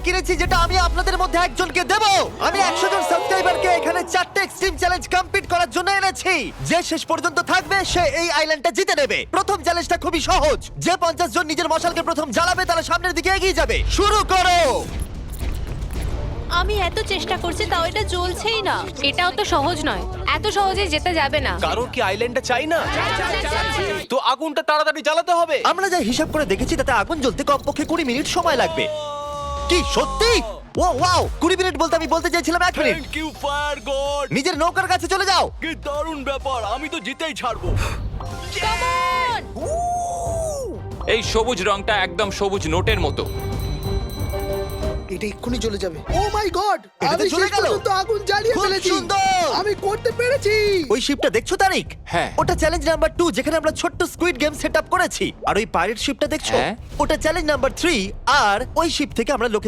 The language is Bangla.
কিনেছি যেটা আমি আপনাদের মধ্যে একজনকে দেব। আমি 100 জন সাবস্ক্রাইবারকে এখানে 4টে এক্সট্রিম চ্যালেঞ্জ কমপ্লিট করার জন্য এনেছি। যে শেষ পর্যন্ত থাকবে সে এই আইল্যান্ডটা জিতে নেবে। প্রথম চ্যালেঞ্জটা খুবই সহজ, যে 50 জন নিজের মশালকে প্রথম জ্বালাবে তারা সামনের দিকে এগিয়ে যাবে। শুরু করো। আমি এত চেষ্টা করছি তাও এটা জ্বলছেই না। এটাও তো সহজ নয়, এত সহজে যেতে যাবে না। কারোর কি আইল্যান্ডটা চাই না? তো আগুনটা তাড়াতাড়ি জ্বালাতে হবে। আমরা যা হিসাব করে দেখেছি তাতে আগুন জ্বলতে কমপক্ষে 20 মিনিট সময় লাগবে। কি সত্যি? ও ওয়াও, 20 মিনিট বলতে আমি বলতে চাইছিলাম 1 minute. Thank you fire God. নিজের নৌকার কাছে চলে যাও। কি দারুণ ব্যাপার, আমি তো জিতেই ছাড়বো। এই সবুজ রংটা একদম সবুজ নোটের মতো। এটা এক্ষুনি চলে যাবে। ও মাই গড, এটা তো আমি চলে শেষ গেল। পর্যন্ত আগুন জ্বালিয়ে খুব ফেলেছি। সুন্দর। আমি করতে পেরেছি। ওই শিপটা দেখছো তারিক? হ্যাঁ। ওটা চ্যালেঞ্জ নাম্বার 2 যেখানে আমরা ছোট্ট স্কুইড গেম সেটআপ করেছি। আর ওই পাইরেট শিপটা দেখছো? হ্যাঁ। ওটা চ্যালেঞ্জ নাম্বার 3। আর ওই শিপ থেকে আমরা লোকেদের